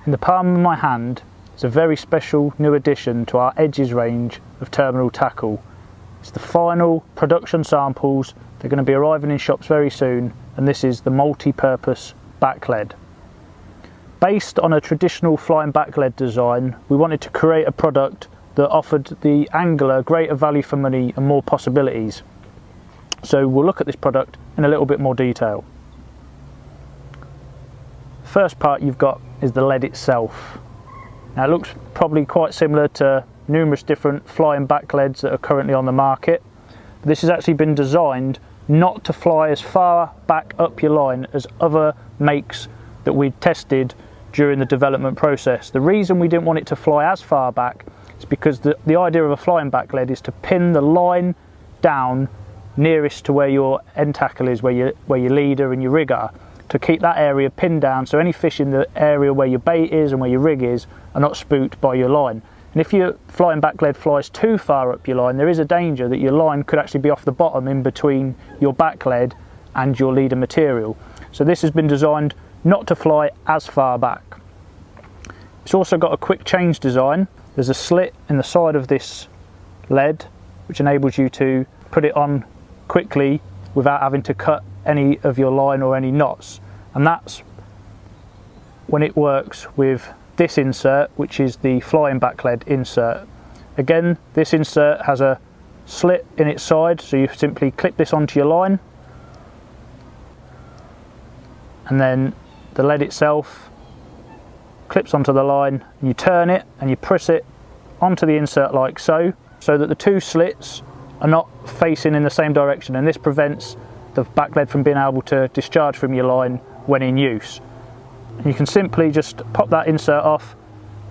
In the palm of my hand is a very special new addition to our Edges range of terminal tackle. It's the final production samples. They're going to be arriving in shops very soon, and this is the multi-purpose Backlead. Based on a traditional flying Backlead design, we wanted to create a product that offered the angler greater value for money and more possibilities. So we'll look at this product in a little bit more detail. First part you've got is the lead itself. Now it looks probably quite similar to numerous different flying Backleads that are currently on the market. This has actually been designed not to fly as far back up your line as other makes that we tested during the development process. The reason we didn't want it to fly as far back is because the idea of a flying Backlead is to pin the line down nearest to where your end tackle is, where your leader and your rig are, to keep that area pinned down so any fish in the area where your bait is and where your rig is are not spooked by your line. And if your flying Backlead flies too far up your line, there is a danger that your line could actually be off the bottom in between your Backlead and your leader material. So this has been designed not to fly as far back. It's also got a quick change design. There's a slit in the side of this lead which enables you to put it on quickly without having to cut any of your line or any knots, and that's when it works with this insert, which is the flying Backlead insert. Again, this insert has a slit in its side, so you simply clip this onto your line, and then the lead itself clips onto the line, and you turn it and you press it onto the insert like so, so that the two slits are not facing in the same direction, and this prevents the Backlead from being able to discharge from your line when in use. And you can simply just pop that insert off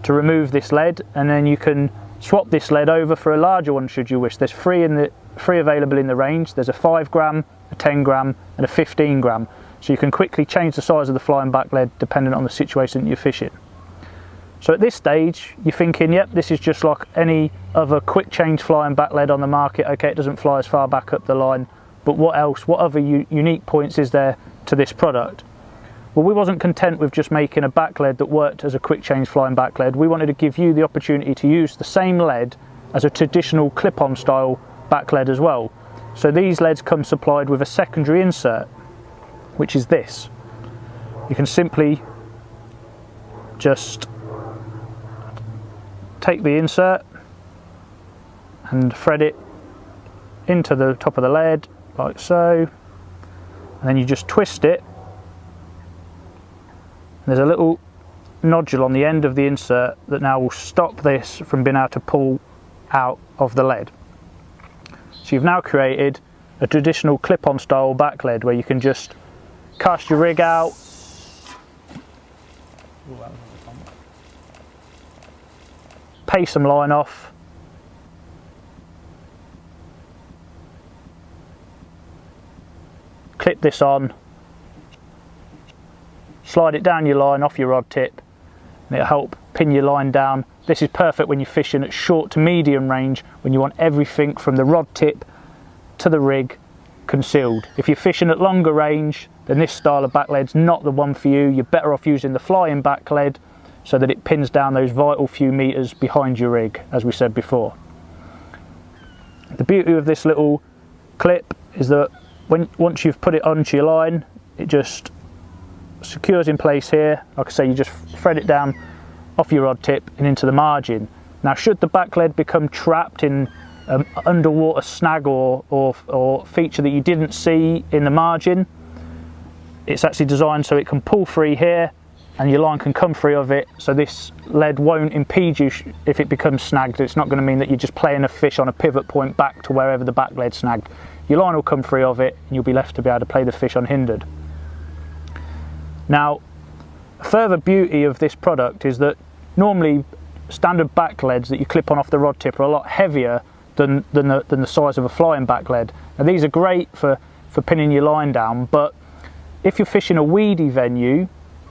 to remove this lead, and then you can swap this lead over for a larger one should you wish. There's three available in the range. There's a 5 gram, a 10 gram and a 15 gram. So you can quickly change the size of the flying Backlead depending on the situation that you're fishing. So at this stage you're thinking, yep, this is just like any other quick change flying Backlead on the market. Okay, it doesn't fly as far back up the line, but what else, what other unique points is there to this product? Well, we wasn't content with just making a Backlead that worked as a quick change flying Backlead. We wanted to give you the opportunity to use the same lead as a traditional clip-on style Backlead as well. So these leads come supplied with a secondary insert, which is this. You can simply just take the insert and thread it into the top of the lead like so, and then you just twist it. There's a little nodule on the end of the insert that now will stop this from being able to pull out of the lead. So you've now created a traditional clip-on style Backlead where you can just cast your rig out, pay some line off, clip this on, slide it down your line off your rod tip, and it'll help pin your line down. This is perfect when you're fishing at short to medium range, when you want everything from the rod tip to the rig concealed. If you're fishing at longer range, then this style of Backlead's not the one for you. You're better off using the flying Backlead so that it pins down those vital few meters behind your rig, as we said before. The beauty of this little clip is that once you've put it onto your line, it just secures in place here. Like I say, you just thread it down off your rod tip and into the margin. Now, should the Backlead become trapped in underwater snag or feature that you didn't see in the margin, it's actually designed so it can pull free here and your line can come free of it, so this lead won't impede you if it becomes snagged. It's not going to mean that you're just playing a fish on a pivot point back to wherever the Backlead snagged. Your line will come free of it and you'll be left to be able to play the fish unhindered. Now, a further beauty of this product is that normally standard Backleads that you clip on off the rod tip are a lot heavier than the size of a flying Backlead. Now these are great for pinning your line down, but if you're fishing a weedy venue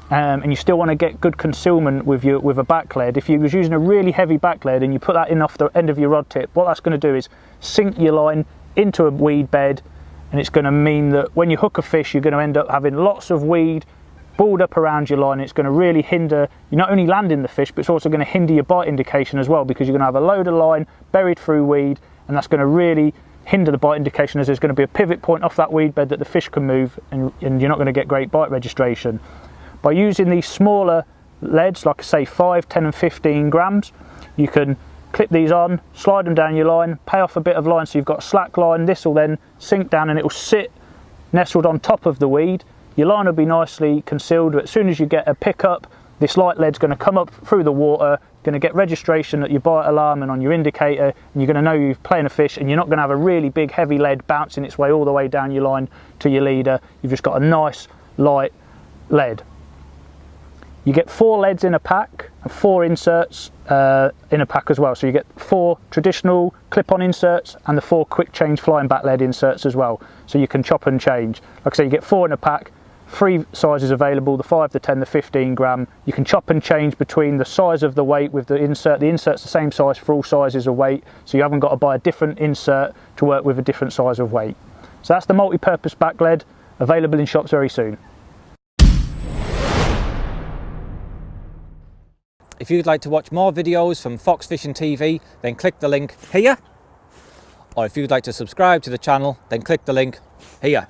and you still want to get good concealment with a Backlead, if you was using a really heavy Backlead and you put that in off the end of your rod tip, what that's going to do is sink your line into a weed bed, and it's going to mean that when you hook a fish you're going to end up having lots of weed balled up around your line. It's going to really hinder you not only landing the fish, but it's also going to hinder your bite indication as well, because you're going to have a load of line buried through weed, and that's going to really hinder the bite indication, as there's going to be a pivot point off that weed bed that the fish can move, and you're not going to get great bite registration. By using these smaller leads, like I say 5, 10 and 15 grams, you can clip these on, slide them down your line, pay off a bit of line so you've got slack line. This will then sink down and it will sit nestled on top of the weed. Your line will be nicely concealed, but as soon as you get a pickup, this light lead's going to come up through the water, going to get registration at your bite alarm and on your indicator, and you're going to know you're playing a fish, and you're not going to have a really big heavy lead bouncing its way all the way down your line to your leader. You've just got a nice light lead. You get 4 leads in a pack and 4 inserts in a pack as well. So you get 4 traditional clip-on inserts and the 4 quick change flying back lead inserts as well. So you can chop and change. Like I say, you get 4 in a pack, 3 sizes available, the 5, the 10, the 15 gram. You can chop and change between the size of the weight with the insert. The insert's the same size for all sizes of weight, so you haven't got to buy a different insert to work with a different size of weight. So that's the multi-purpose back lead, available in shops very soon. If you'd like to watch more videos from Fox Fishing TV, then click the link here. Or if you'd like to subscribe to the channel, then click the link here.